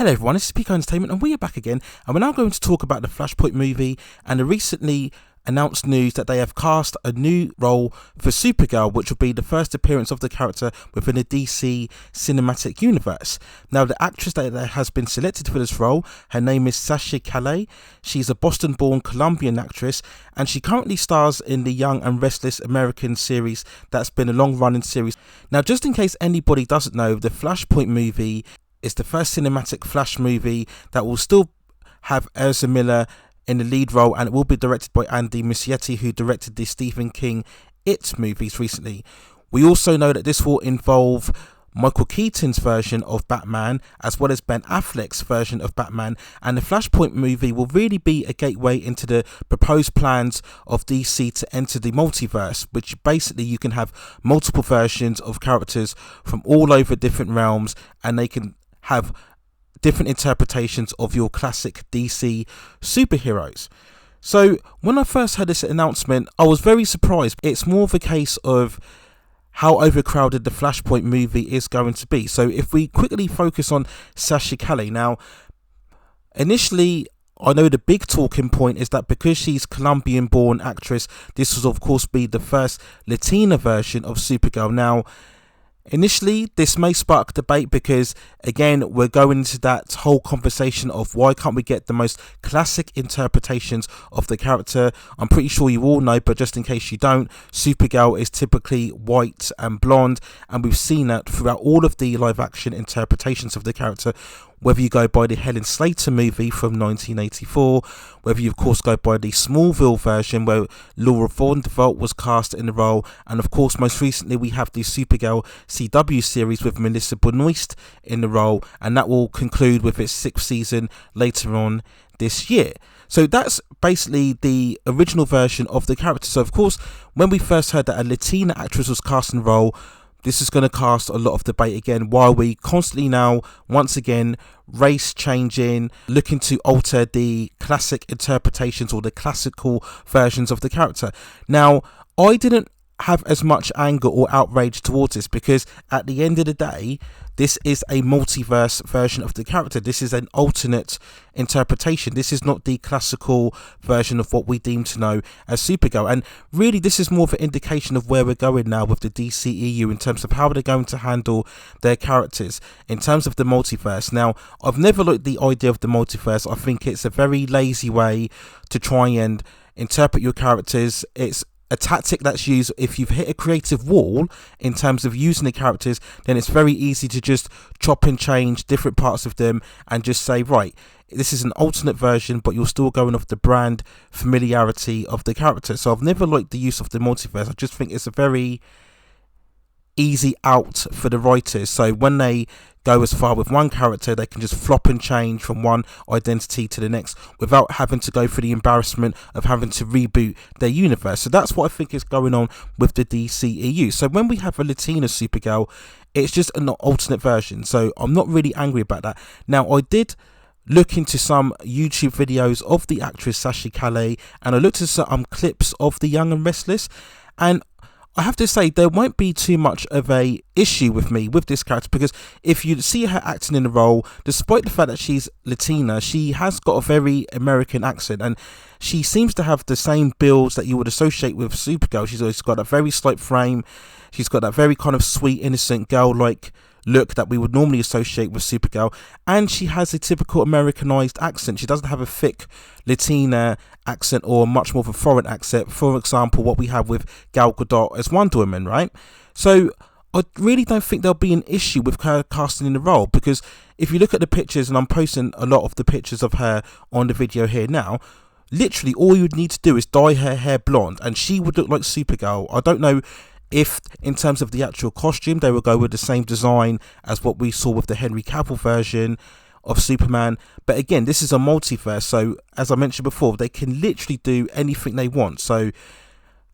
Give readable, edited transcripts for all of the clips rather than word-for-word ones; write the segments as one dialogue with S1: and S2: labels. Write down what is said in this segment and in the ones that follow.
S1: Hello everyone, this is Pico Entertainment and we are back again, and we're now going to talk about the Flashpoint movie and the recently announced news that they have cast a new role for Supergirl, which will be the first appearance of the character within the DC cinematic universe. Now, the actress that has been selected for this role, her name is Sasha Calle. She's a Boston-born Colombian actress, and she currently stars in the Young and Restless American series that's been a long-running series. Now, just in case anybody doesn't know, the Flashpoint movie is the first cinematic Flash movie that will still have Ezra Miller in the lead role, and it will be directed by Andy Muschietti, who directed the Stephen King It movies recently. We also know that this will involve Michael Keaton's version of Batman as well as Ben Affleck's version of Batman, and the Flashpoint movie will really be a gateway into the proposed plans of DC to enter the multiverse, which basically you can have multiple versions of characters from all over different realms, and they can have different interpretations of your classic DC superheroes. So when I first heard this announcement, I was very surprised. It's more of a case of how overcrowded the Flashpoint movie is going to be. So if we quickly focus on Sasha Calle, now initially I know the big talking point is that because she's Colombian born actress, this will of course be the first Latina version of Supergirl. Now initially, this may spark debate because, again, we're going into that whole conversation of why can't we get the most classic interpretations of the character. I'm pretty sure you all know, but just in case you don't, Supergirl is typically white and blonde, and we've seen that throughout all of the live-action interpretations of the character, whether you go by the Helen Slater movie from 1984, whether you of course go by the Smallville version where Laura Vanderbilt was cast in the role, and of course most recently we have the Supergirl CW series with Melissa Benoist in the role, and that will conclude with its 6th season later on this year. So that's basically the original version of the character. So of course when we first heard that a Latina actress was cast in the role, this is going to cast a lot of debate again, while we constantly now, once again, race changing, looking to alter the classic interpretations or the classical versions of the character. Now, I didn't have as much anger or outrage towards this because at the end of the day, this is a multiverse version of the character. This is an alternate interpretation. This is not the classical version of what we deem to know as Supergirl. And really, this is more of an indication of where we're going now with the DCEU in terms of how they're going to handle their characters in terms of the multiverse. Now, I've never liked the idea of the multiverse. I think it's a very lazy way to try and interpret your characters. It's a tactic that's used if you've hit a creative wall in terms of using the characters, then it's very easy to just chop and change different parts of them and just say, right, this is an alternate version, but you're still going off the brand familiarity of the character. So I've never liked the use of the multiverse. I just think it's a very easy out for the writers. So when they go as far with one character, they can just flop and change from one identity to the next without having to go through the embarrassment of having to reboot their universe. So that's what I think is going on with the DCEU. So when we have a Latina Supergirl, it's just an alternate version. So I'm not really angry about that. Now, I did look into some YouTube videos of the actress Sasha Calle, and I looked at some clips of the Young and Restless, and I have to say there won't be too much of a issue with me with this character, because if you see her acting in the role, despite the fact that she's Latina, she has got a very American accent, and she seems to have the same builds that you would associate with Supergirl. She's always got a very slight frame. She's got that very kind of sweet, innocent girl-like look that we would normally associate with Supergirl, and she has a typical Americanized accent. She doesn't have a thick Latina accent or much more of a foreign accent, for example what we have with Gal Gadot as Wonder Woman, right? So I really don't think there'll be an issue with her casting in the role, because if you look at the pictures, and I'm posting a lot of the pictures of her on the video here now, literally all you would need to do is dye her hair blonde and she would look like Supergirl. I don't know if in terms of the actual costume they will go with the same design as what we saw with the Henry Cavill version of Superman, but again, this is a multiverse, so as I mentioned before, they can literally do anything they want. So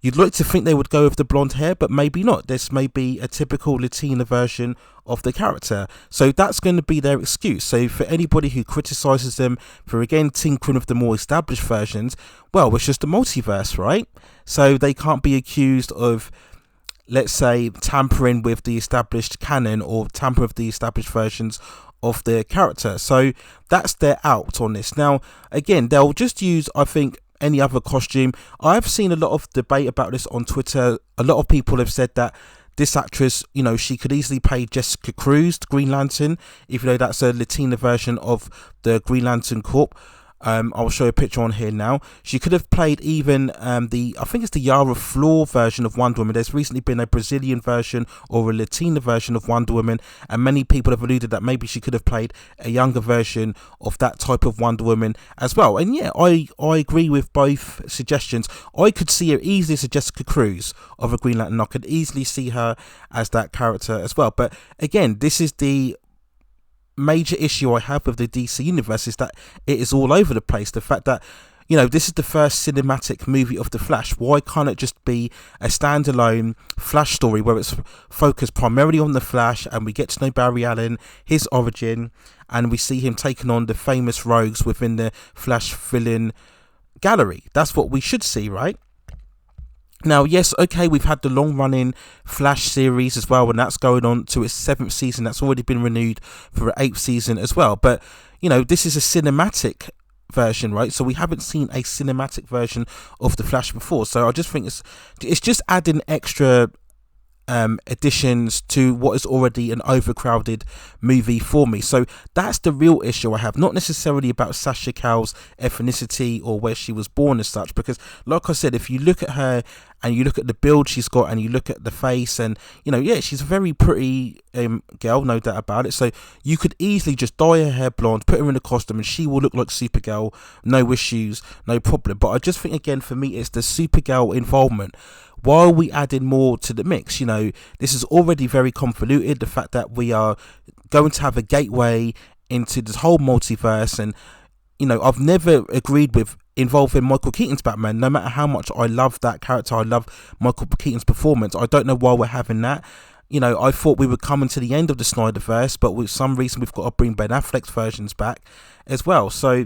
S1: you'd like to think they would go with the blonde hair, but maybe not. This may be a typical Latina version of the character, so that's going to be their excuse. So for anybody who criticizes them for again tinkering with the more established versions, well, it's just a multiverse, right? So they can't be accused of, let's say, tampering with the established canon or tamper with the established versions of their character. So that's their out on this. Now, again, they'll just use, I think, any other costume. I've seen a lot of debate about this on Twitter. A lot of people have said that this actress, you know, she could easily play Jessica Cruz, the Green Lantern, even though that's a Latina version of the Green Lantern Corp. I'll show you a picture on here now. She could have played even I think it's the Yara Flor version of Wonder Woman. There's recently been a Brazilian version or a Latina version of Wonder Woman, and many people have alluded that maybe she could have played a younger version of that type of Wonder Woman as well. And yeah, I agree with both suggestions. I could see her easily as a Jessica Cruz of a Green Lantern. I could easily see her as that character as well. But again, this is the major issue I have with the DC universe, is that it is all over the place. The fact that, you know, this is the first cinematic movie of the Flash. Why can't it just be a standalone Flash story where it's focused primarily on the Flash, and we get to know Barry Allen, his origin, and we see him taking on the famous rogues within the Flash villain gallery? That's what we should see, right? Now, yes, okay, we've had the long-running Flash series as well, and that's going on to its 7th season. That's already been renewed for an 8th season as well. But, you know, this is a cinematic version, right? So we haven't seen a cinematic version of the Flash before. So I just think it's just adding extra additions to what is already an overcrowded movie for me. So that's the real issue I have, not necessarily about Sasha Calle's ethnicity or where she was born as such, because like I said, if you look at her and you look at the build she's got and you look at the face, and you know, yeah, she's a very pretty girl, no doubt about it. So you could easily just dye her hair blonde, put her in a costume, and she will look like Supergirl, no issues, no problem. But I just think, again, for me, it's the Supergirl involvement. Why are we adding more to the mix? You know, this is already very convoluted. The fact that we are going to have a gateway into this whole multiverse, and you know, I've never agreed with involving Michael Keaton's Batman. No matter how much I love that character, I love Michael Keaton's performance, I don't know why we're having that. You know, I thought we were coming to the end of the Snyderverse, but with some reason we've got to bring Ben Affleck's versions back as well. So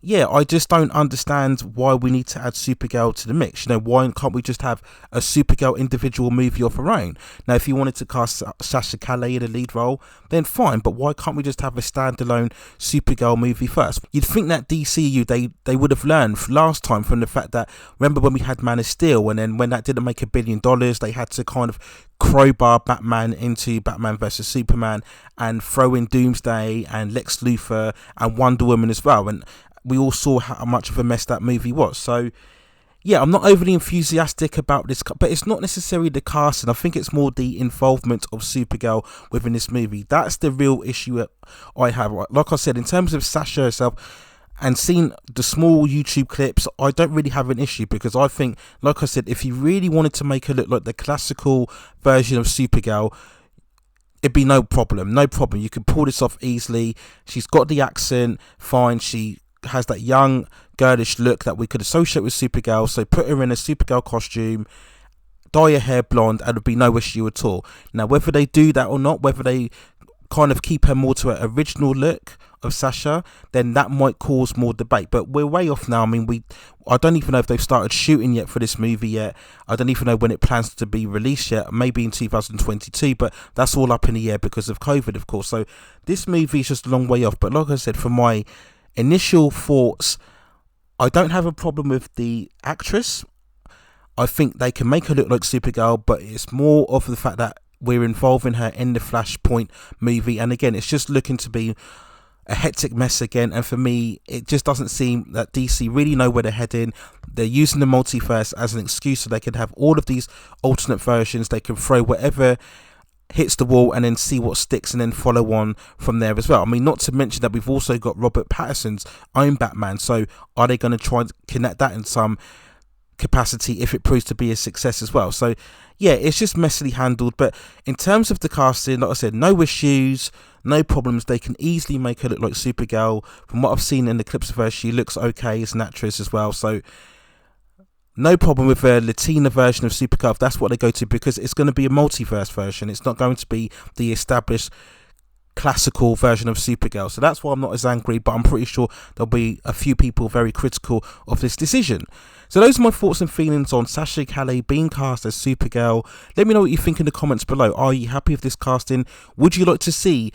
S1: yeah, I just don't understand why we need to add Supergirl to the mix. You know, why can't we just have a Supergirl individual movie of her own? Now, if you wanted to cast Sasha Calle in a lead role, then fine, but why can't we just have a standalone Supergirl movie first? You'd think that DCEU, they would have learned last time from the fact that, remember when we had Man of Steel, and then when that didn't make $1 billion, they had to kind of crowbar Batman into Batman vs Superman and throw in Doomsday and Lex Luthor and Wonder Woman as well, and we all saw how much of a mess that movie was. So yeah, I'm not overly enthusiastic about this, but it's not necessarily the casting. I think it's more the involvement of Supergirl within this movie. That's the real issue I have. Like I said, in terms of Sasha herself, and seeing the small YouTube clips, I don't really have an issue, because I think, like I said, if you really wanted to make her look like the classical version of Supergirl, it'd be no problem. You could pull this off easily. She's got the accent, fine. She has that young girlish look that we could associate with Supergirl, so put her in a Supergirl costume, dye her hair blonde, and it'd be no issue at all. Now, whether they do that or not, whether they kind of keep her more to her original look of Sasha, then that might cause more debate. But we're way off now. I mean, I don't even know if they've started shooting yet for this movie yet. I don't even know when it plans to be released yet. Maybe in 2022, but that's all up in the air because of COVID, of course. So this movie is just a long way off. But like I said, from my initial thoughts, I don't have a problem with the actress. I think they can make her look like Supergirl, but it's more of the fact that we're involving her in the Flashpoint movie, and again, it's just looking to be a hectic mess again. And for me, it just doesn't seem that DC really know where they're heading. They're using the multiverse as an excuse so they can have all of these alternate versions. They can throw whatever hits the wall and then see what sticks, and then follow on from there as well. I mean, not to mention that we've also got Robert Pattinson's own Batman, so are they going to try and connect that in some capacity if it proves to be a success as well? So yeah, it's just messily handled. But in terms of the casting, like I said, no issues, no problems. They can easily make her look like Supergirl. From what I've seen in the clips of her, she looks okay as an actress as well, so no problem with a Latina version of Supergirl if that's what they go to, because it's going to be a multiverse version. It's not going to be the established classical version of Supergirl. So that's why I'm not as angry, but I'm pretty sure there'll be a few people very critical of this decision. So those are my thoughts and feelings on Sasha Calle being cast as Supergirl. Let me know what you think in the comments below. Are you happy with this casting? Would you like to see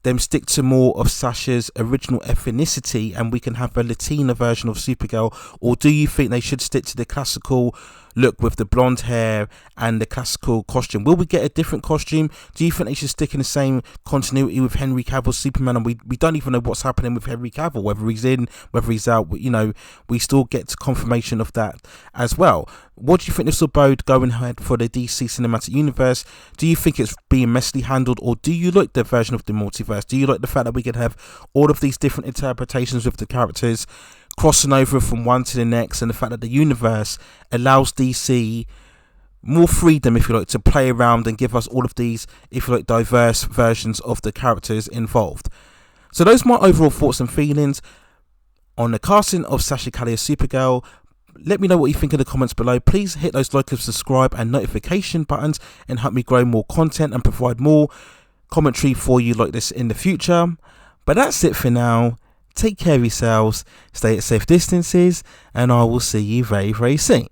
S1: them stick to more of Sasha's original ethnicity and we can have a Latina version of Supergirl? Or do you think they should stick to the classical look with the blonde hair and the classical costume? Will we get a different costume? Do you think they should stick in the same continuity with Henry Cavill's Superman? And we don't even know what's happening with Henry Cavill, whether he's in, whether he's out. You know, we still get confirmation of that as well. What do you think this will bode going ahead for the DC Cinematic Universe? Do you think it's being messily handled, or do you like the version of the multiverse? Do you like the fact that we can have all of these different interpretations with the characters crossing over from one to the next, and the fact that the universe allows DC more freedom, if you like, to play around and give us all of these, if you like, diverse versions of the characters involved? So those are my overall thoughts and feelings on the casting of Sasha Calle as Supergirl. Let me know what you think in the comments below. Please hit those like and subscribe and notification buttons and help me grow more content and provide more commentary for you like this in the future. But that's it for now. Take care of yourselves, stay at safe distances, and I will see you very, very soon.